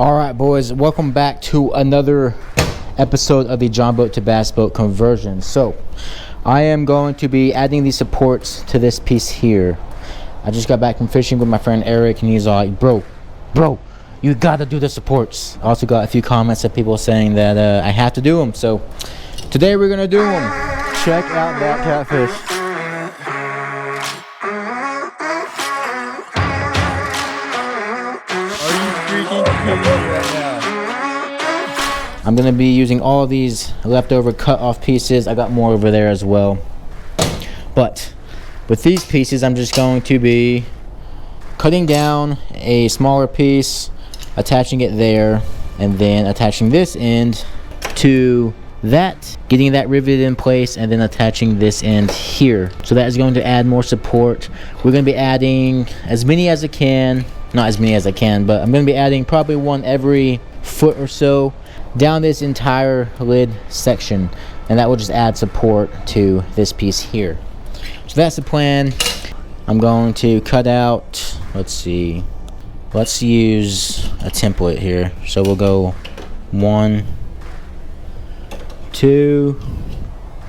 All right, boys, welcome back to another episode of the John boat to bass boat conversion. So I am going to be adding these supports to this piece here. I just got back from fishing with my friend Eric, and he's like, bro, you gotta do the supports. I also got a few comments of people saying that I have to do them, so today we're gonna do them. Check out that catfish. I'm gonna be using all of these leftover cut off pieces. I got more over there as well, but with these pieces I'm just going to be cutting down a smaller piece, attaching it there, and then attaching this end to that, getting that riveted in place, and then attaching this end here. So that is going to add more support. We're going to be adding as many as I can, not as many as I can, but I'm going to be adding probably one every foot or so down this entire lid section, and that will just add support to this piece here. So that's the plan. I'm going to cut out, let's use a template here. So we'll go 1, 2,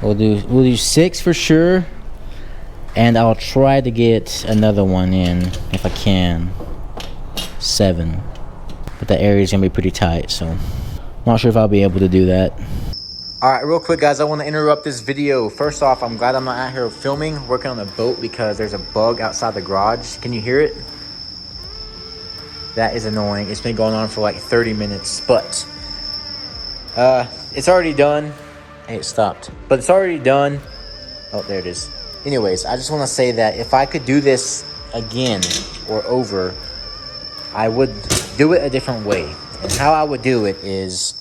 we'll do 6 for sure, and I'll try to get another one in if I can, 7, but that area is gonna be pretty tight, so I'm not sure if I'll be able to do that. All right, real quick, guys, I want to interrupt this video. First off, I'm glad I'm not out here filming, working on the boat, because there's a bug outside the garage. Can you hear it? That is annoying. It's been going on for like 30 minutes, but it's already done. Hey, it stopped, but it's already done. Oh, there it is. Anyways, I just want to say that if I could do this again or over, I would do it a different way. And how I would do it is,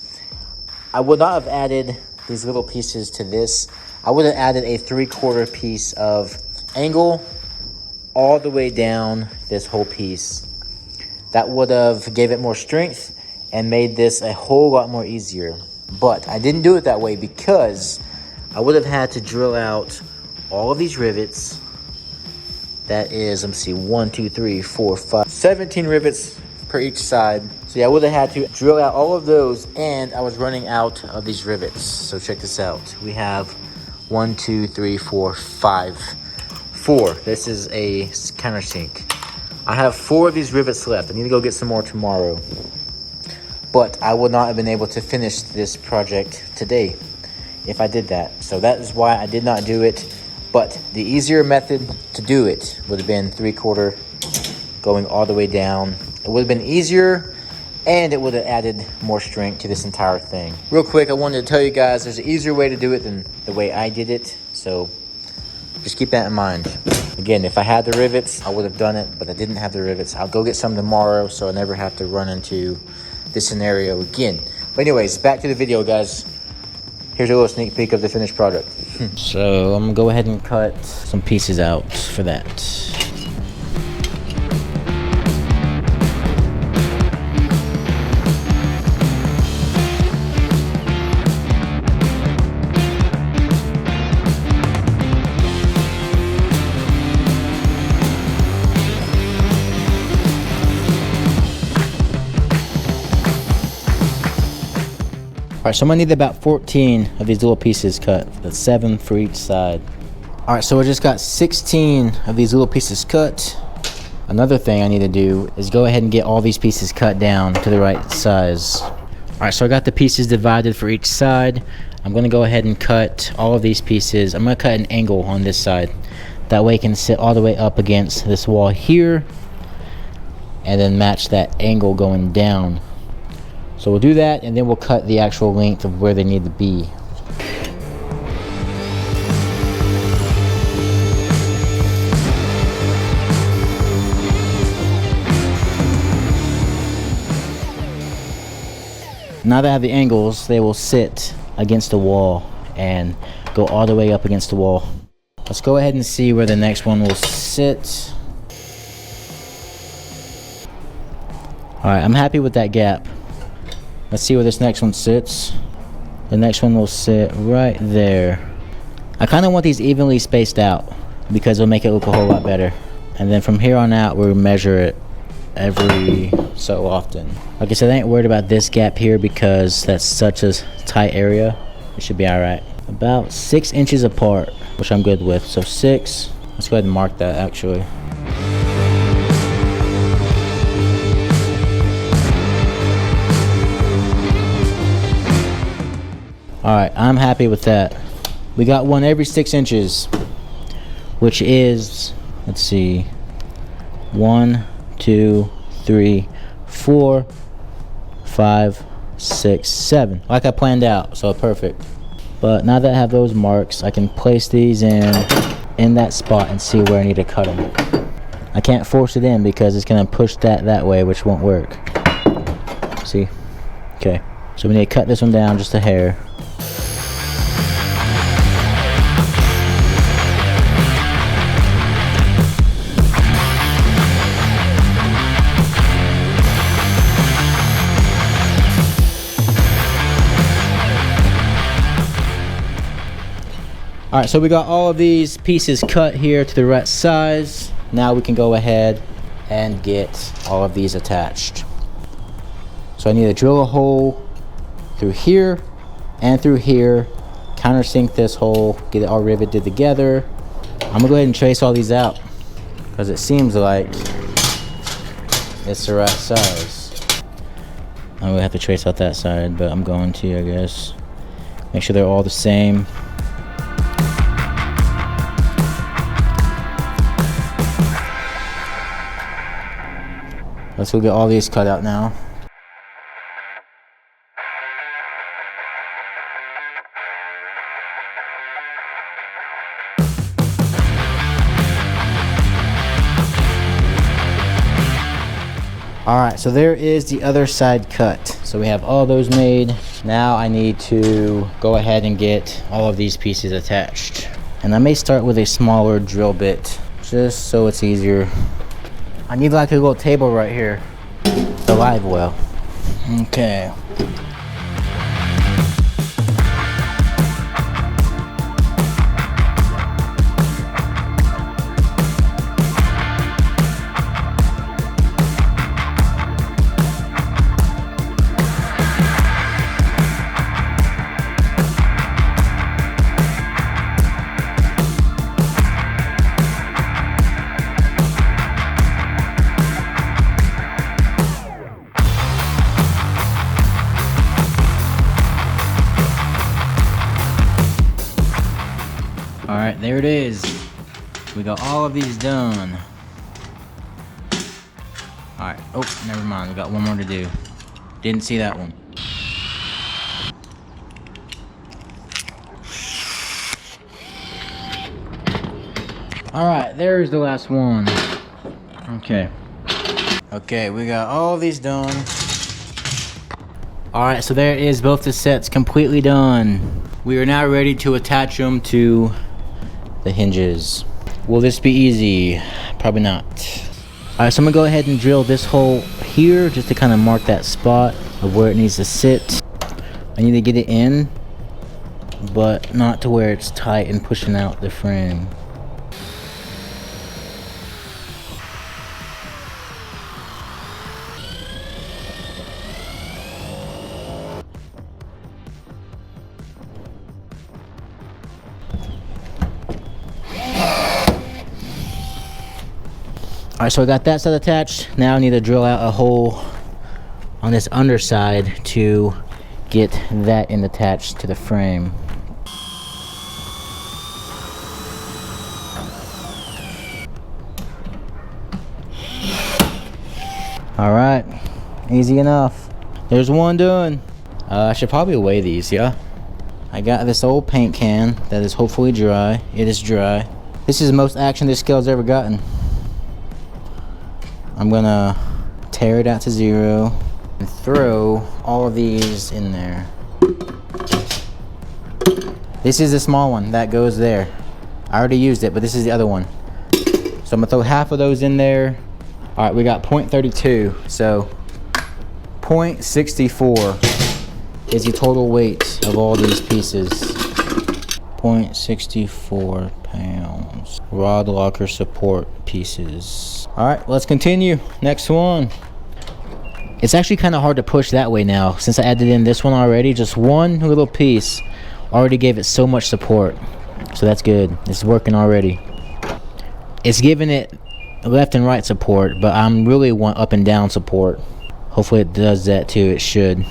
I would not have added these little pieces to this. I would have added a 3/4 piece of angle all the way down this whole piece. That would have gave it more strength and made this a whole lot more easier. But I didn't do it that way because I would have had to drill out all of these rivets. That is, let me see, 1, 2, 3, 4, 5, 17 rivets per each side. So yeah, I would have had to drill out all of those, and I was running out of these rivets. So check this out. We have 1, 2, 3, 4, 5. 4. This is a Countersink. I have 4 of these rivets left. I need to go get some more tomorrow. But I would not have been able to finish this project today if I did that. So that is why I did not do it. But the easier method to do it would have been 3/4 going all the way down. It would have been easier, and it would have added more strength to this entire thing. Real quick, I wanted to tell you guys there's an easier way to do it than the way I did it. So just keep that in mind. Again, if I had the rivets, I would have done it, but I didn't have the rivets. I'll go get some tomorrow, so I never have to run into this scenario again. But anyways, back to the video, guys. Here's a little sneak peek of the finished product. So I'm gonna go ahead and cut some pieces out for that. All right, so I'm gonna need about 14 of these little pieces cut. That's 7 for each side. All right, so I just got 16 of these little pieces cut. Another thing I need to do is go ahead and get all these pieces cut down to the right size. All right, so I got the pieces divided for each side. I'm gonna go ahead and cut all of these pieces. I'm gonna cut an angle on this side. That way it can sit all the way up against this wall here, and then match that angle going down. So we'll do that, and then we'll cut the actual length of where they need to be. Now that I have the angles, they will sit against the wall and go all the way up against the wall. Let's go ahead and see where the next one will sit. All right, I'm happy with that gap. Let's see where this next one sits. The next one will sit right there. I kind of want these evenly spaced out because it'll make it look a whole lot better. And then from here on out, we'll measure it every so often. Like I said, I ain't worried about this gap here because that's such a tight area. It should be all right. About 6 inches apart, which I'm good with. So 6, let's go ahead and mark that actually. All right, I'm happy with that. We got one every 6 inches, which is, let's see, 1, 2, 3, 4, 5, 6, 7. Like I planned out, so perfect. But now that I have those marks, I can place these in that spot and see where I need to cut them. I can't force it in because it's gonna push that way, which won't work. See? Okay, so we need to cut this one down just a hair. All right, so we got all of these pieces cut here to the right size. Now we can go ahead and get all of these attached. So I need to drill a hole through here and through here, countersink this hole, get it all riveted together. I'm gonna go ahead and trace all these out because it seems like it's the right size. I'm gonna have to trace out that side, but I'm going to, I guess. Make sure they're all the same. Let's go get all these cut out now. All right, so there is the other side cut. So we have all those made. Now I need to go ahead and get all of these pieces attached. And I may start with a smaller drill bit, just so it's easier. I need like a little table right here, the live well. Okay. All right, there it is. We got all of these done. All right, oh, never mind. We got one more to do. Didn't see that one. All right, there's the last one. Okay. Okay, we got all these done. All right, so there is both the sets completely done. We are now ready to attach them to the hinges. Will this be easy? Probably not. All right, so I'm gonna go ahead and drill this hole here just to kind of mark that spot of where it needs to sit. I need to get it in, but not to where it's tight and pushing out the frame. All right, so I got that side attached. Now I need to drill out a hole on this underside to get that in attached to the frame. All right, easy enough. There's one done. I should probably weigh these, yeah? I got this old paint can that is hopefully dry. It is dry. This is the most action this scale's ever gotten. I'm gonna tear it out to 0 and throw all of these in there. This is the small one that goes there. I already used it, but this is the other one. So I'm gonna throw half of those in there. All right, we got 0.32, so 0.64 is the total weight of all these pieces. 0.64 pounds. Rod locker support pieces. All right, let's continue. Next one. It's actually kind of hard to push that way now since I added in this one already. Just one little piece already gave it so much support. So that's good. It's working already. It's giving it left and right support, but I'm really want up and down support. Hopefully it does that too. It should.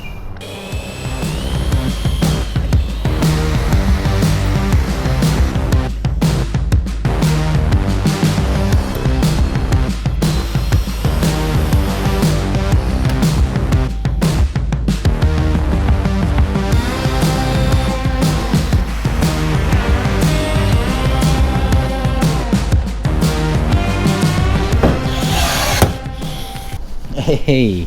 Hey,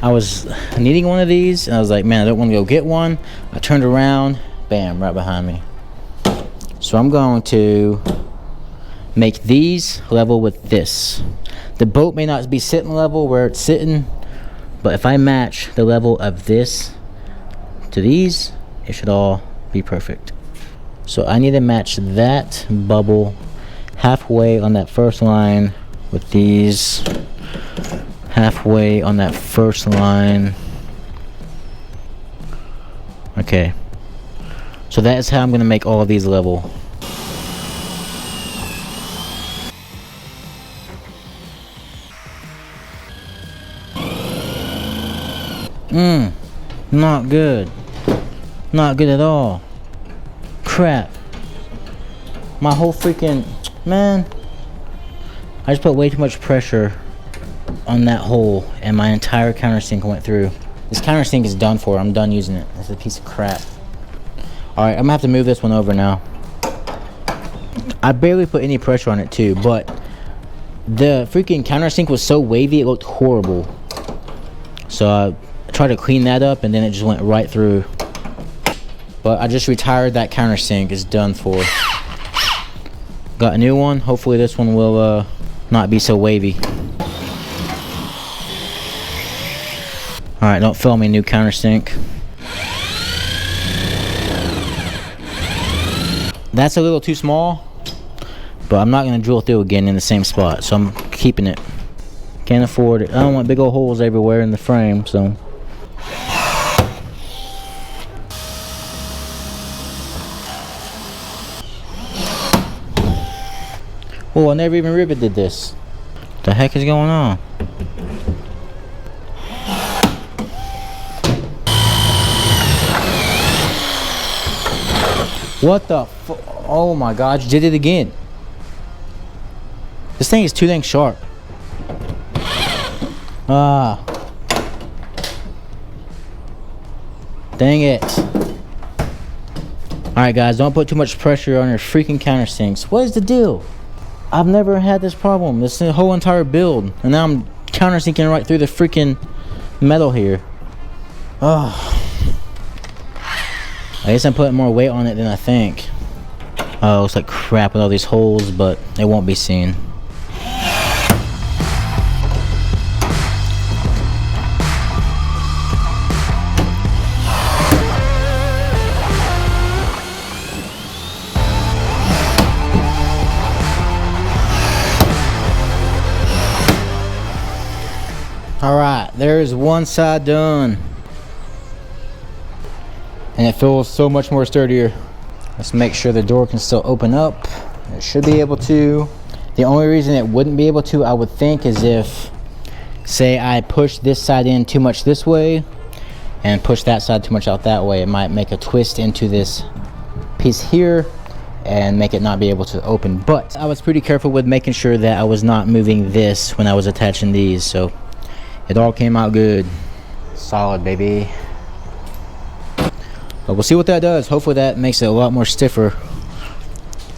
I was needing one of these and I was like, man, I don't want to go get one. I turned around, bam, right behind me. So I'm going to make these level with this. The boat may not be sitting level where it's sitting, but if I match the level of this to these, it should all be perfect. So I need to match that bubble halfway on that first line with these. Halfway on that first line. Okay, so that is how I'm gonna make all of these level. Not good. Not good at all. Crap. My whole freaking, man, I just put way too much pressure on that hole and my entire countersink went through. This countersink is done for. I'm done using it. It's a piece of crap. Alright, I'm gonna have to move this one over now. I barely put any pressure on it too, but the freaking countersink was so wavy it looked horrible. So I tried to clean that up and then it just went right through. But I just retired that countersink. It's done for. Got a new one. Hopefully this one will not be so wavy. Alright, don't fail me, new countersink. That's a little too small, but I'm not going to drill through again in the same spot, so I'm keeping it. Can't afford it. I don't want big old holes everywhere in the frame, so. Oh, I never even riveted this. What the heck is going on? What the oh my god, you did it again. This thing is too dang sharp. Ah. Dang it. Alright guys, don't put too much pressure on your freaking countersinks. What is the deal? I've never had this problem. This is the whole entire build. And now I'm countersinking right through the freaking metal here. Oh. I guess I'm putting more weight on it than I think. Oh, it looks like crap with all these holes, but it won't be seen. Alright, there's one side done. And it feels so much more sturdier. Let's make sure the door can still open up. It should be able to. The only reason it wouldn't be able to, I would think, is if, say I push this side in too much this way and push that side too much out that way. It might make a twist into this piece here and make it not be able to open. But I was pretty careful with making sure that I was not moving this when I was attaching these, so it all came out good. Solid, baby. But we'll see what that does. Hopefully that makes it a lot more stiffer.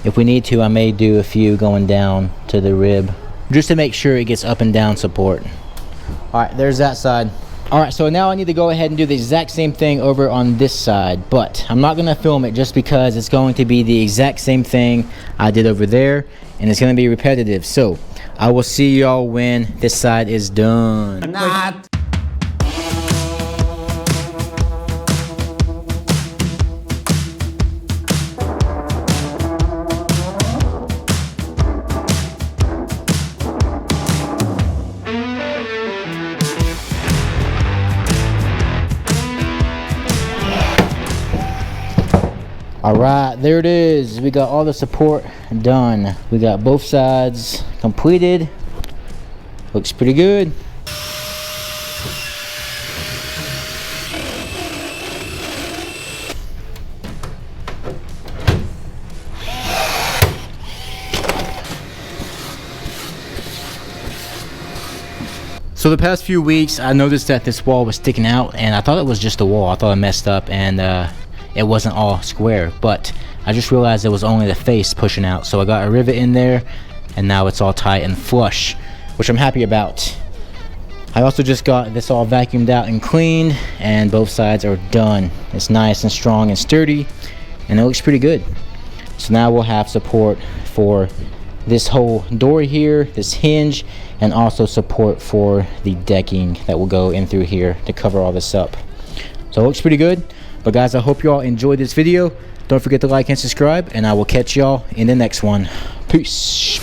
If we need to, I may do a few going down to the rib, just to make sure it gets up and down support. Alright, there's that side. Alright, so now I need to go ahead and do the exact same thing over on this side. But I'm not going to film it just because it's going to be the exact same thing I did over there. And it's going to be repetitive. So, I will see y'all when this side is done. Not. All right, there it is. We got all the support done. We got both sides completed. Looks pretty good. So the past few weeks, I noticed that this wall was sticking out, and I thought it was just a wall. I thought I messed up, and it wasn't all square, but I just realized it was only the face pushing out. So I got a rivet in there, and now it's all tight and flush, which I'm happy about. I also just got this all vacuumed out and cleaned, and both sides are done. It's nice and strong and sturdy, and it looks pretty good. So now we'll have support for this whole door here, this hinge, and also support for the decking that will go in through here to cover all this up. So it looks pretty good. But guys, I hope you all enjoyed this video. Don't forget to like and subscribe, and I will catch y'all in the next one. Peace.